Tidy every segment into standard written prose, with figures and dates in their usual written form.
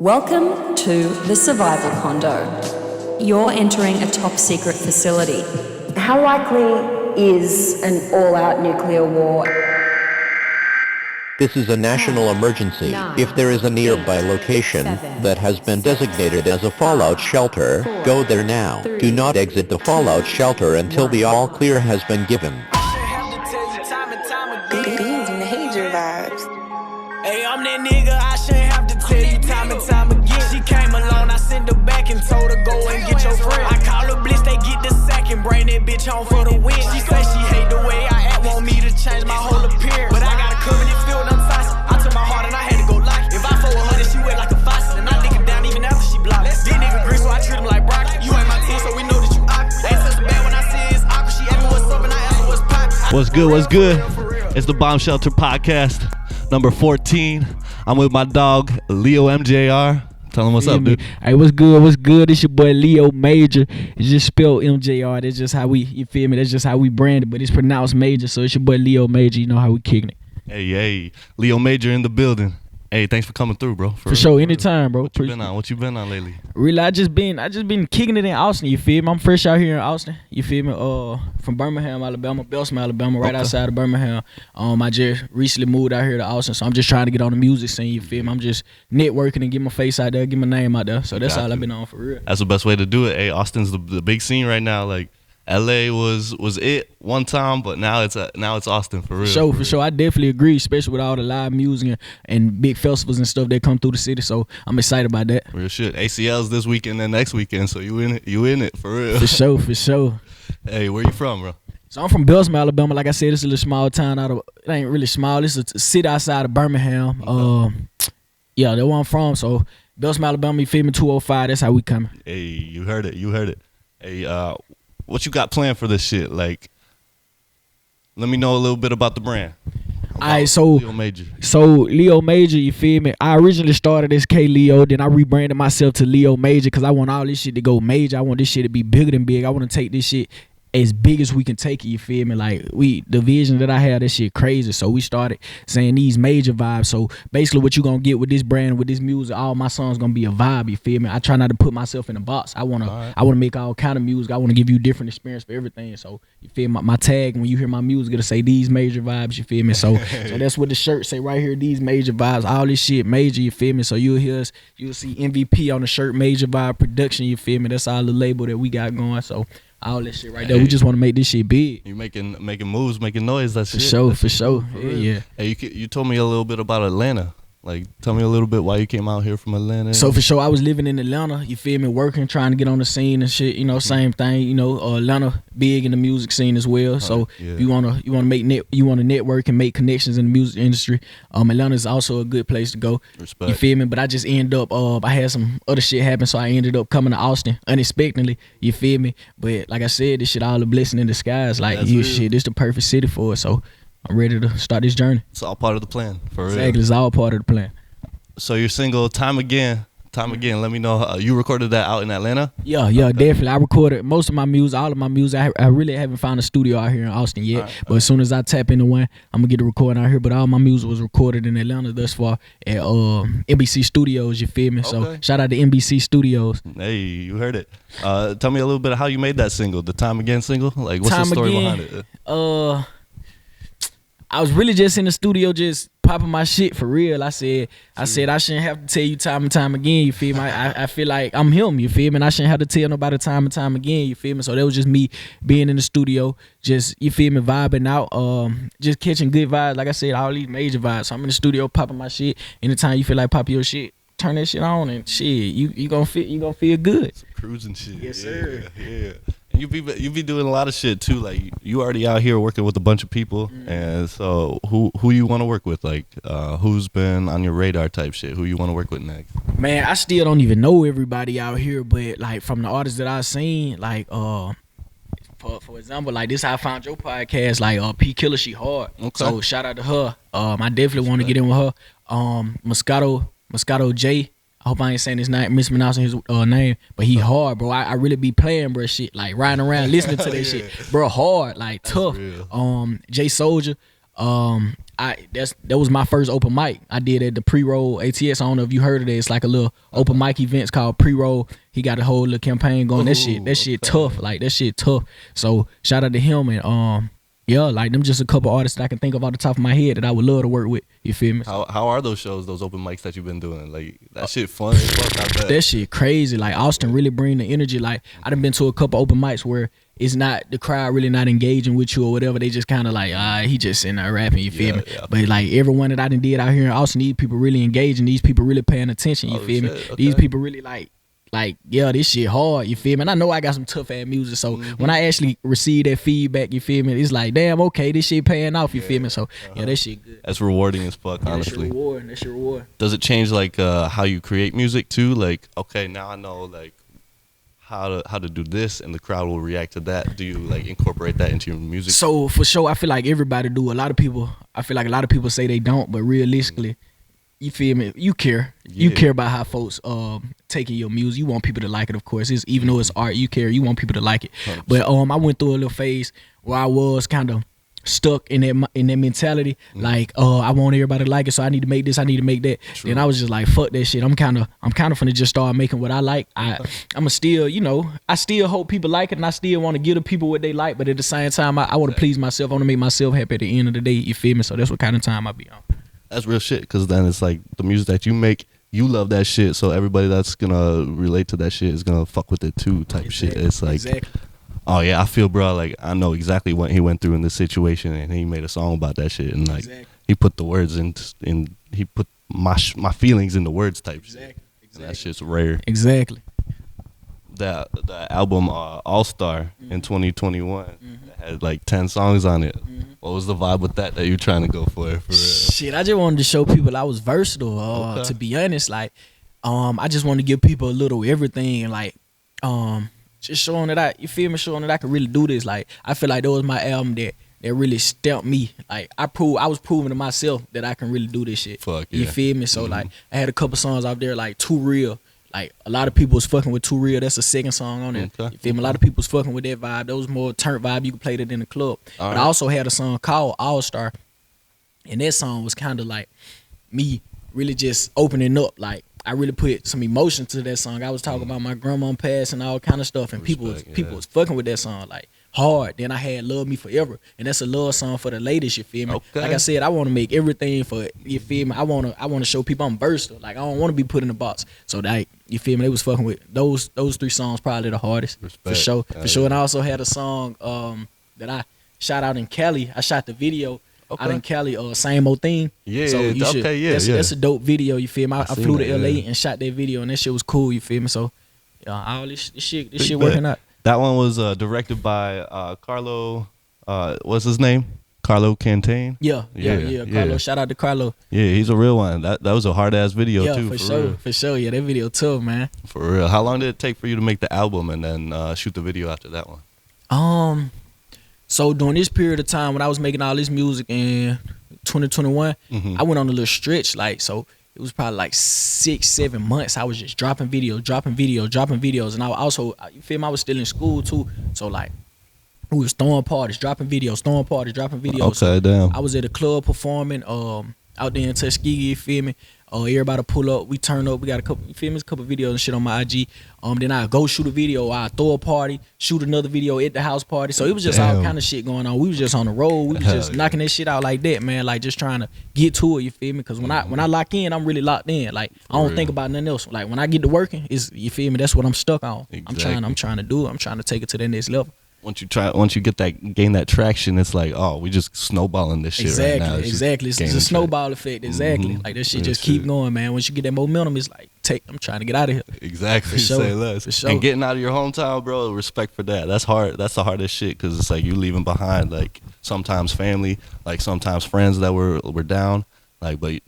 Welcome to the Survival Condo. You're entering a top-secret facility. How likely is an all-out nuclear war? This is a national emergency. If there is a nearby location that has been designated as a fallout shelter, go there now. Do not exit the fallout shelter until the all clear has been given. These major vibes. Hey, I'm that nigga, I shouldn't have to tell you time and time again. She came alone, I sent her back and told her go and get your friend. I call her blitz, they get the sack and bring that bitch home for the win. She say she hate the way I act, want me to change my whole appearance. But I got a covenant filled on toxic. I took my heart and I had to go lock it. If I fuck with her, then she wet like a faucet. And I lick her down even after she blocked. This nigga green, so I treat him like broccoli. You ain't my team, so we know that you awkward. Ain't such bad when I see it's awkward. She asked me what's up and I asked her what's poppin'. What's good, what's good? It's the Bomb Shelter Podcast, number 14. I'm with my dog, Leo MJR. Tell him what's up, dude. Hey, what's good? What's good? It's your boy Leo Major. It's just spelled MJR. That's just how we, you feel me? That's just how we brand it, but it's pronounced Major, so it's your boy Leo Major. You know how we kicking it. Hey, Leo Major in the building. Hey, thanks for coming through, bro. For sure, anytime, bro. What you been on lately? Really, I just been kicking it in Austin, you feel me? I'm fresh out here in Austin, you feel me? From Birmingham, Alabama, Belsom, Alabama, right outside of Birmingham. I just recently moved out here to Austin, so I'm just trying to get on the music scene, you feel me? I'm just networking and get my face out there, get my name out there. So that's all I've been on for real. That's the best way to do it. Hey, Austin's the big scene right now. Like, LA was it one time, but now it's Austin for real. For sure. I definitely agree, especially with all the live music and big festivals and stuff that come through the city. So I'm excited about that. Real shit. ACL's this weekend and next weekend, so you in it for real. For sure. Hey, where you from, bro? So I'm from Belsom, Alabama. Like I said, it's a little small town it ain't really small. It's a city outside of Birmingham. Yeah, that's where I'm from. So Belsom, Alabama, you feel me? 205. That's how we coming. Hey, you heard it. Hey, what you got planned for this shit? Like, let me know a little bit about the brand. Alright, so Leo Major. Leo Major, you feel me? I originally started as K Leo, then I rebranded myself to Leo Major because I want all this shit to go major. I want this shit to be bigger than big. I want to take this shit as big as we can take it, you feel me? Like, the vision that I had, this shit crazy. So we started saying these major vibes. So basically what you gonna get with this brand, with this music, all my songs gonna be a vibe, you feel me? I try not to put myself in a box. I wanna make all kind of music. I wanna give you different experience for everything. So you feel me? My tag, when you hear my music, it'll say these major vibes, you feel me? So that's what the shirt say right here, these major vibes, all this shit major, you feel me? So you'll see MVP on the shirt, Major Vibe Production, you feel me? That's all the label that we got going. So all that shit right there. We just want to make this shit big. You making moves, making noise. That's for sure. For sure. Yeah. Hey, you told me a little bit about Atlanta. Like, tell me a little bit why you came out here from Atlanta. So for sure, I was living in Atlanta. You feel me? Working, trying to get on the scene and shit. You know, same thing. You know, Atlanta big in the music scene as well. So if you wanna network and make connections in the music industry, Atlanta is also a good place to go. Respect. You feel me? But I just end up, I had some other shit happen, so I ended up coming to Austin unexpectedly. You feel me? But like I said, this shit all a blessing in disguise. Like, shit, this the perfect city for it. So I'm ready to start this journey. It's all part of the plan, for real. Exactly, it's all part of the plan. So your single, Time Again, let me know, you recorded that out in Atlanta? Yeah, definitely. I recorded most of my music, all of my music. I really haven't found a studio out here in Austin yet. But as soon as I tap into one, I'm going to get a recording out here. But all my music was recorded in Atlanta thus far at NBC Studios, you feel me? Okay. So shout out to NBC Studios. Hey, you heard it. Tell me a little bit of how you made that single, the Time Again single. Like, what's the story behind it? I was really just in the studio just popping my shit for real. I said I shouldn't have to tell you time and time again, you feel me? I feel like I'm him, you feel me? And I shouldn't have to tell nobody time and time again, you feel me? So that was just me being in the studio, just, you feel me, vibing out, just catching good vibes. Like I said, all these major vibes. So I'm in the studio popping my shit. Anytime you feel like popping your shit, turn that shit on and shit, you gonna feel good. Some cruising shit. Yes, sir. Yeah. You be doing a lot of shit too. Like, you already out here working with a bunch of people, and so who you want to work with? Like, who's been on your radar type shit? Who you want to work with next? Man, I still don't even know everybody out here, but like from the artists that I've seen, like for example, like this how I found your podcast. Like P Killer, she hard. Okay. So shout out to her. I definitely want to get in with her. Moscato J. I hope I ain't saying his name, mispronouncing his name, but he hard, bro. I really be playing, bro, shit, like riding around listening to that shit, bro, hard, like tough. J Soldier, That was my first open mic. I did at the Pre-Roll ATS. I don't know if you heard of it. It's like a little open mic events called Pre-Roll. He got a whole little campaign going. That shit tough. Like that shit tough. So shout out to him and yeah, like them just a couple artists that I can think of off the top of my head that I would love to work with. You feel me? How are those shows, those open mics that you've been doing? Like that shit fun as fuck, I bet. That shit crazy. Like Austin really bring the energy. Like I done been to a couple open mics where it's not the crowd really not engaging with you or whatever. They just kind of like, he just sitting there rapping. You feel me? Yeah. But like everyone that I done did out here in Austin, these people really engaging. These people really paying attention. You feel me? Okay. These people really like yeah, this shit hard, you feel me? And I know I got some tough ass music, so when I actually receive that feedback, you feel me, it's like, damn, okay, this shit paying off, you feel me? So yeah, that shit good. That's rewarding as fuck, honestly. That's your reward. Does it change like how you create music too? Like, okay, now I know like how to do this and the crowd will react to that. Do you like incorporate that into your music? So for sure, I feel like everybody do. I feel like a lot of people say they don't, but realistically, you feel me? You care. You care about how folks taking your music. You want people to like it, of course. Even though it's art, you care. You want people to like it. 100%. But I went through a little phase where I was kind of stuck in that mentality. Like, I want everybody to like it, so I need to make this. I need to make that. True. Then I was just like, fuck that shit. I'm kind of finna just start making what I like. I'ma still, I still hope people like it, and I still want to give the people what they like. But at the same time, I want to please myself. I want to make myself happy at the end of the day. You feel me? So that's what kind of time I be on. That's real shit, because then it's like the music that you make, you love that shit, so everybody that's gonna relate to that shit is gonna fuck with it too, type shit. It's like, oh yeah, I feel, bro, like I know exactly what he went through in this situation, and he made a song about that shit, and like he put the words in he put my feelings in the words, type shit. And that shit's rare. Exactly. The album All Star in 2021 had like 10 songs on it. What was the vibe with that you're trying to go for real? Shit, I just wanted to show people I was versatile. To be honest, like, I just wanted to give people a little everything, like, just showing that showing that I could really do this. Like, I feel like that was my album that really stamped me. Like, I was proving to myself that I can really do this shit. Fuck yeah. You feel me? So like, I had a couple songs out there like Too Real. Like, a lot of people was fucking with Too Real. That's the second song on there. Okay. You feel me? A lot of people was fucking with that vibe. That was more turnt vibe. You could play that in the club. But I also had a song called All Star. And that song was kind of like me really just opening up. Like, I really put some emotion to that song. I was talking about my grandma passing and all kind of stuff. And people was fucking with that song. Like, hard. Then I had Love Me Forever, and that's a love song for the ladies, you feel me? Okay. Like I said, I want to make everything for, you feel me? I want to show people I'm versatile. Like, I don't want to be put in a box. So that, you feel me? They was fucking with those 3 songs, probably the hardest. Respect. For sure. For sure. And I also had a song that I shot out in Cali. I shot the video out in Cali, Same Old Thing. Yeah. So you should, that's a dope video, you feel me? I flew to LA and shot that video, and that shit was cool, you feel me? So all this shit working out. That one was directed by Carlo, what's his name? Carlo Cantane? Yeah. Carlo, shout out to Carlo. Yeah, he's a real one. That was a hard ass video too. For sure. Yeah, that video tough, man. For real. How long did it take for you to make the album and then shoot the video after that one? So during this period of time when I was making all this music in 2021, I went on a little stretch, like, so it was probably like 6-7 months. I was just dropping videos. And I also, you feel me, I was still in school too. So like, we was throwing parties, dropping videos. Okay, damn. I was at a club performing out there in Tuskegee, you feel me? Everybody pull up, we turn up, we got a couple, you feel me? A couple videos and shit on my IG. Then I go shoot a video, I throw a party, shoot another video at the house party. So it was just all kind of shit going on. We was just on the road, we was just knocking that shit out like that, man. Like, just trying to get to it, you feel me? Because when I lock in, I'm really locked in. Like, I don't think about nothing else. Like, when I get to working, you feel me? That's what I'm stuck on. Exactly. I'm trying to do it. I'm trying to take it to the next level. Once you gain that traction, it's like, oh, we just snowballing this shit right now. Exactly. It's a snowball effect. Exactly. Like, that shit just keep going, man. Once you get that momentum, it's like, I'm trying to get out of here. Exactly. For sure. Say less. For sure. And getting out of your hometown, bro, respect for that. That's hard. That's the hardest shit, because it's like you leaving behind, like, sometimes family, like sometimes friends that were down, like, but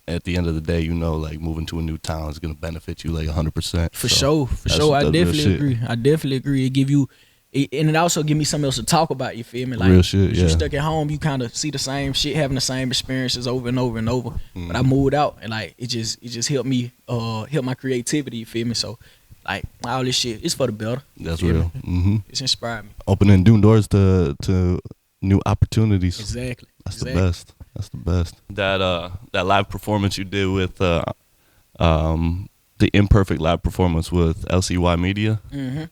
at the end of the day, like, moving to a new town is gonna benefit you like 100%. For sure. I definitely agree. It give you. And it also give me something else to talk about, you feel me? Like, real shit, you're stuck at home, you kind of see the same shit, having the same experiences over and over and over. But I moved out, and like, it just helped me, help my creativity, you feel me? So, like, all this shit, it's for the better. That's real. It's inspired me. Opening new doors to new opportunities. Exactly. That's the best. That's the best. That live performance you did with the imperfect live performance with LCY Media.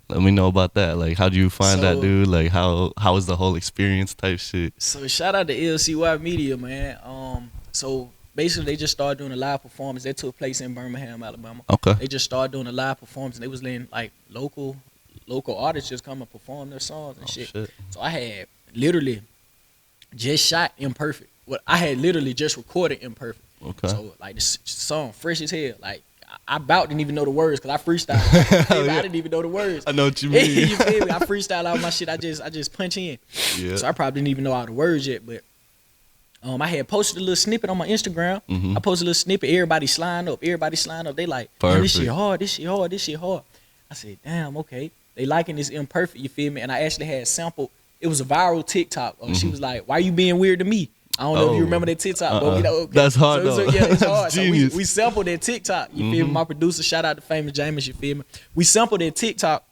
Let me know about that. Like, how do you find that dude? Like, how was the whole experience type shit? So shout out to LCY Media, man. So basically they just started doing a live performance that took place in Birmingham, Alabama. Okay. They just started doing a live performance and they was letting like local artists just come and perform their songs and shit. So I had literally just shot Imperfect. Well, I had literally just recorded Imperfect. Okay. So like the song fresh as hell. Like I about didn't even know the words because I freestyled. I didn't even know the words. I know what you mean. You feel me? I freestyle all my shit. I just punch in. Yeah. So I probably didn't even know all the words yet, but I had posted a little snippet on my Instagram. I posted a little snippet. Everybody sliding up. They like, man, this shit hard. This shit hard. This shit hard. I said, damn, okay. They liking this Imperfect. You feel me? And I actually had sampled. It was a viral TikTok. She was like, "Why you being weird to me?" I don't know if you remember that TikTok, but okay. That's hard though. Yeah, it's hard. So Genius. we sampled that TikTok. You feel me? My producer, shout out to Famous James. You feel me? We sampled that TikTok,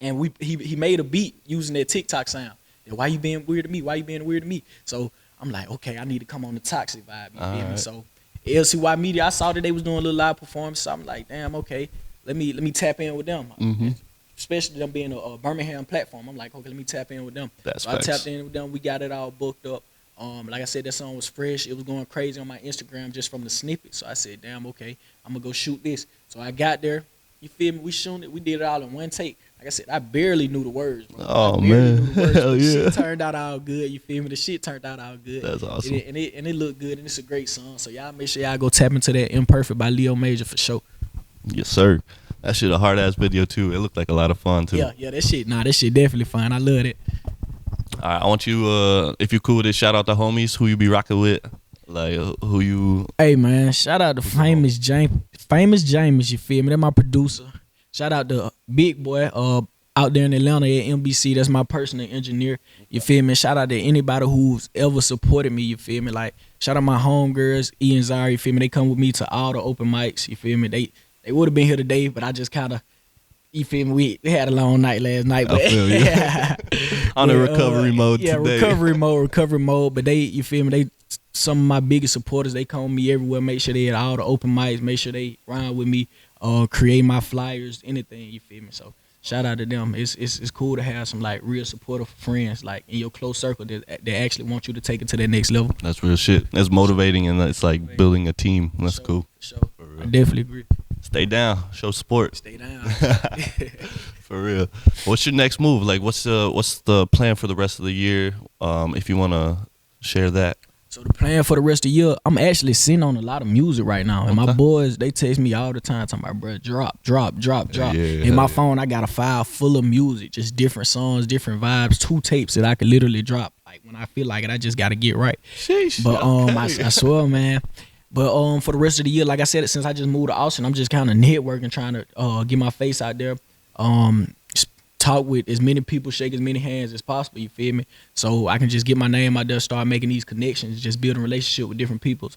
and he made a beat using that TikTok sound. And, why you being weird to me? Why you being weird to me? So I'm like, okay, I need to come on the toxic vibe. You feel me? So LCY Media, I saw that they was doing a little live performance. So I'm like, damn, okay, let me tap in with them. Especially them being a Birmingham platform. I'm like, okay, let me tap in with them. So I tapped in with them. We got it all booked up. Like I said, that song was fresh. It was going crazy on my Instagram just from the snippet. So I said, damn, okay, I'm going to go shoot this. So I got there. You feel me? We shooting it. We did it all in one take. Like I said, I barely knew the words, bro. Oh, man. Hell yeah. The shit turned out all good. You feel me? The shit turned out all good. That's awesome. And it looked good, and it's a great song. So y'all make sure y'all go tap into that Imperfect by Leo Major for sure. Yes, sir. That shit a hard-ass video, too. It looked like a lot of fun, too. Yeah, that shit definitely fun. I love it. All right, I want you, if you cool with it, shout out the homies, who you be rocking with, like who you. Hey man, shout out to Famous James, you feel me? That's my producer. Shout out to Big Boy, out there in Atlanta at MBC. That's my personal engineer. You feel me? Shout out to anybody who's ever supported me. You feel me? Like shout out my homegirls, E and Zara. You feel me? They come with me to all the open mics. You feel me? They would have been here today, but I just kind of. You feel me? We had a long night last night, but on a recovery mode today. recovery mode. But you feel me? They some of my biggest supporters. They come with me everywhere. Make sure they at all the open mics. Make sure they ride with me. Create my flyers, anything. You feel me? So shout out to them. It's cool to have some like real supportive friends like in your close circle that actually want you to take it to that next level. That's real shit. That's motivating and it's like building a team. That's cool. Sure. I definitely agree. Stay down. Show support. Stay down. For real. What's your next move? Like, what's the plan for the rest of the year? If you want to share that. So the plan for the rest of the year, I'm actually sitting on a lot of music right now. And my boys, they text me all the time talking about, bro, drop. In my phone, I got a file full of music, just different songs, different vibes, 2 tapes that I could literally drop. Like, when I feel like it, I just got to get right. Sheesh. But I swear, man. But for the rest of the year, like I said, since I just moved to Austin, I'm just kind of networking, trying to get my face out there, talk with as many people, shake as many hands as possible, you feel me? So I can just get my name out there, start making these connections, just building a relationship with different people.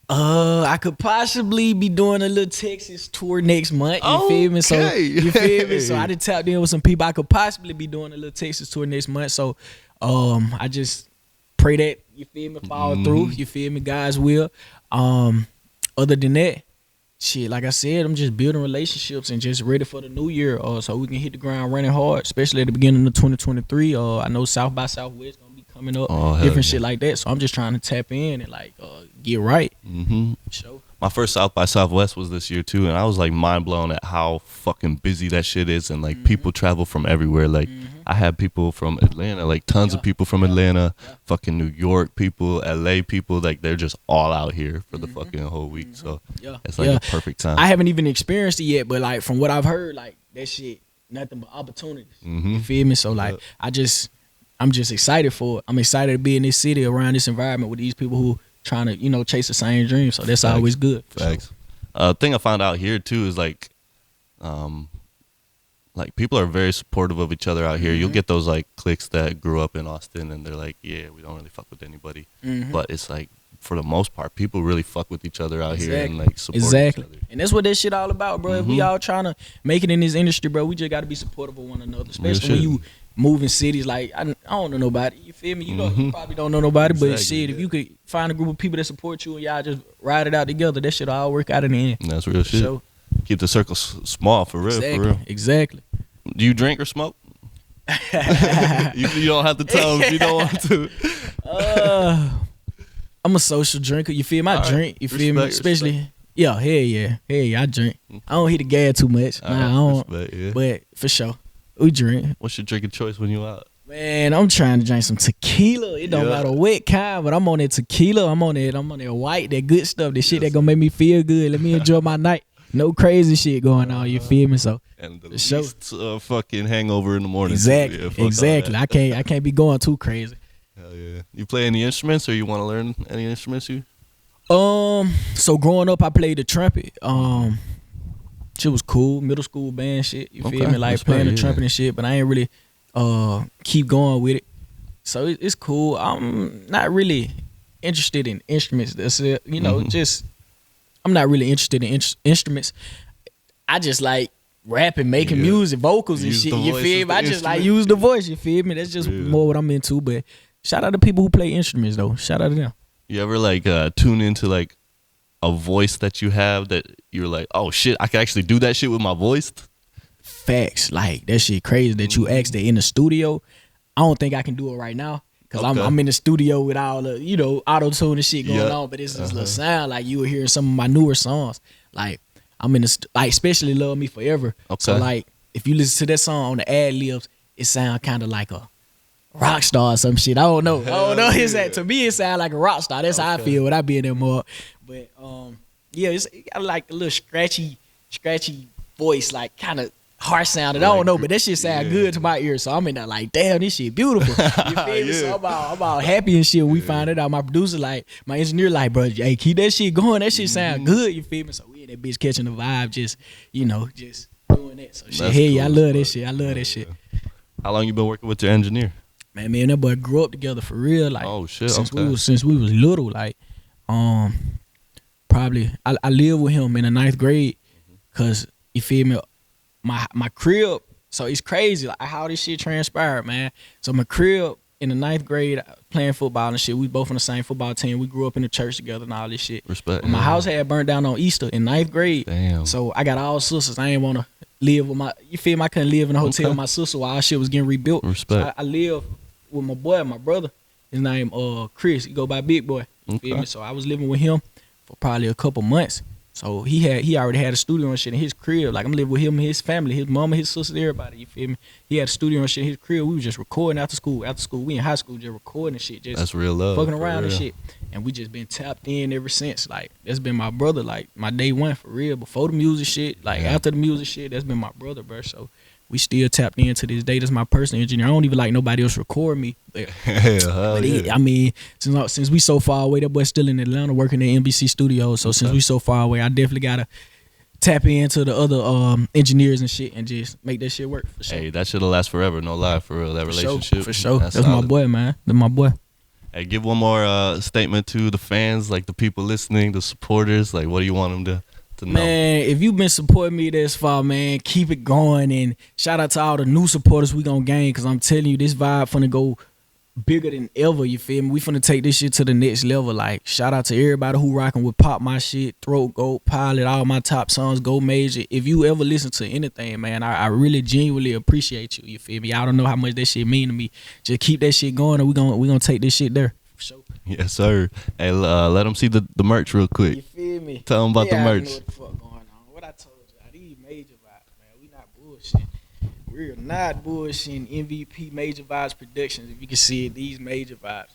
I could possibly be doing a little Texas tour next month, you feel me? So you feel me? So I done tapped in with some people. I could possibly be doing a little Texas tour next month. So I just pray that, you feel me, follow through, you feel me, God's will. Other than that, shit, like I said, I'm just building relationships and just ready for the new year, so we can hit the ground running hard, especially at the beginning of 2023. I know South by Southwest gonna be coming up, different shit like that. So I'm just trying to tap in and like get right. Sure. My first South by Southwest was this year too, and I was like mind blown at how fucking busy that shit is, and like people travel from everywhere. Like I had people from Atlanta, like tons of people from Atlanta, fucking New York people, LA people, like they're just all out here for the fucking whole week. So it's like a perfect time. I haven't even experienced it yet, but like from what I've heard, like that shit, nothing but opportunities. You feel me? So like I'm just excited for it. I'm excited to be in this city around this environment with these people who trying to, chase the same dream. So that's always good. Facts. Thing I found out here too is like people are very supportive of each other out here. You'll get those like cliques that grew up in Austin and they're like, yeah, we don't really fuck with anybody. But it's like for the most part, people really fuck with each other out here and like support each other. And that's what that shit all about, bro. If we all trying to make it in this industry, bro, we just got to be supportive of one another, especially when moving cities. Like I don't know nobody. You feel me? You know, you probably don't know nobody, but shit, if you could find a group of people that support you and y'all just ride it out together, that shit all work out in the end. That's real shit. So, keep the circle small for real. Exactly. For real. Exactly. Do you drink or smoke? you don't have to tell them if you don't want to. I'm a social drinker. You feel me? I drink. You feel me? Especially, yeah, hell yeah, I drink. I don't hit the gas too much. Nah, I don't. Respect, but for sure, we drink. What's your drinking choice when you out? Man, I'm trying to drink some tequila. It don't matter what kind, but I'm on that tequila. I'm on that white, that good stuff, that shit that gonna make me feel good. Let me enjoy my night. No crazy shit going on. You feel me? So and the least fucking hangover in the morning. Exactly. I can't be going too crazy. Hell yeah. You play any instruments, or you want to learn any instruments? So growing up, I played the trumpet. Shit was cool. Middle school band shit. You feel me? Like playing the trumpet and shit. But I ain't really keep going with it. So it's cool. I'm not really interested in instruments. That's it. You know, just I'm not really interested in instruments. I just like rapping, making music, vocals and shit. You feel me? I just like use the voice. You feel me? That's just more what I'm into. But shout out to people who play instruments though. Shout out to them. You ever like tune into like a voice that you have that you're like, oh shit, I can actually do that shit with my voice? Facts. Like that shit crazy that you asked that in the studio. I don't think I can do it right now. Cause I'm in the studio with all the, you know, auto-tune and shit going on, but it's this little sound like you were hearing some of my newer songs. Like I'm in the like especially Love Me Forever. So like if you listen to that song on the ad libs, it sound kind of like a rock star or some shit. I don't know. It's that to me it sound like a rock star. That's how I feel when I be in there more. But yeah, it got like a little scratchy voice, like kind of harsh sounded. I don't know, but that shit sound good to my ears. So I'm in there like, damn, this shit beautiful. You feel me? So I'm all happy and shit. We find it out. My producer, like, my engineer, like, bro, hey, keep that shit going. That shit sound good. You feel me? So we in that bitch catching the vibe, just, you know, just doing that. So shit, hey, cool. I love that shit. I love that shit. How long you been working with your engineer? Man, me and that boy grew up together for real. Like, oh shit, since we was little. Like, probably I lived with him in the 9th grade, cause you feel me. My crib, so it's crazy like how this shit transpired, man. So my crib in the 9th grade playing football and shit. We both on the same football team. We grew up in the church together and all this shit. Respect. My house had burned down on Easter in 9th grade. Damn. So I got all sisters. I ain't want to live with my. You feel me? I couldn't live in a hotel with my sister while our shit was getting rebuilt. Respect. So I live with my boy, my brother. His name Chris. He go by Big Boy. You feel me? So I was living with him for probably a couple months. So he already had a studio and shit in his crib. Like I'm living with him and his family, his mama, his sister, everybody. You feel me? He had a studio and shit in his crib. We was just recording after school. After school, we in high school just recording and shit. Just that's real love. Fucking around and shit. And we just been tapped in ever since. Like that's been my brother. Like my day one for real. Before the music shit, like after the music shit, that's been my brother, bro. So we still tapped in to this day. That's my personal engineer. I don't even like nobody else record me. But I mean, since we so far away, that boy still in Atlanta working at NBC Studios. So since we so far away, I definitely gotta tap into the other engineers and shit and just make that shit work for sure. Hey, that shit'll last forever, no lie, for real. That relationship. For sure. That's my boy, man. That's my boy. Hey, give one more statement to the fans, like the people listening, the supporters. Like, what do you want them to know? Man, if you've been supporting me this far, man, keep it going. And shout out to all the new supporters we gonna gain, because I'm telling you, this vibe finna go bigger than ever. You feel me? We finna take this shit to the next level. Like, shout out to everybody who rocking with Pop My Shit, Throat Goat, Pilot, all my top songs, Go Major. If you ever listen to anything, man, I really genuinely appreciate you. You feel me? I don't know how much that shit mean to me. Just keep that shit going, and we gonna take this shit there. Sure. Yes, sir. Hey, let them see the merch real quick. You feel me? Tell them about the merch. Know what the fuck going on. What I told you, these major vibes, man. We not bullshitting. We're not bullshitting. MVP Major Vibes Productions. If you can see it, these major vibes.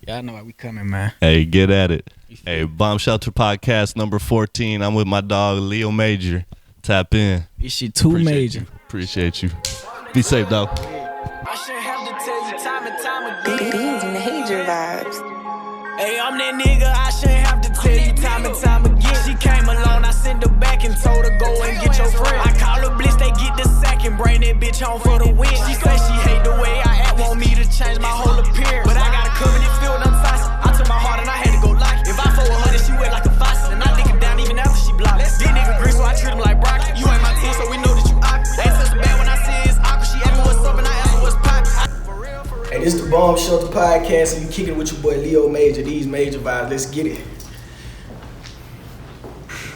Y'all know how we coming, man. Hey, get at it. Hey, Bomb Shelter Podcast number 14. I'm with my dog Leo Major. Tap in. This shit too major. Appreciate you. Be safe, dog. I shouldn't have to tell you time and time again. These major vibes. Hey, I'm that nigga, I shouldn't have to tell you time and time again. She came alone, I sent her back and told her go and get your friend. I call her blitz, they get the sack and bring that bitch home for the win. She say she hate the way I act, want me to change my whole appearance. But I got a covenant filled unsigned. I took my heart and I had to go lock it. If I fuck with her, then she wet like a faucet. And I lick her down even after she blocked. These niggas green, so I treat them like broccoli. You ain't my team, so we know that you awkward. Ain't such bad when I see it's awkward. She asked me what's up and I asked her what's poppin'. Shelter Podcast, and you kicking with your boy Leo Major. These major vibes. Let's get it.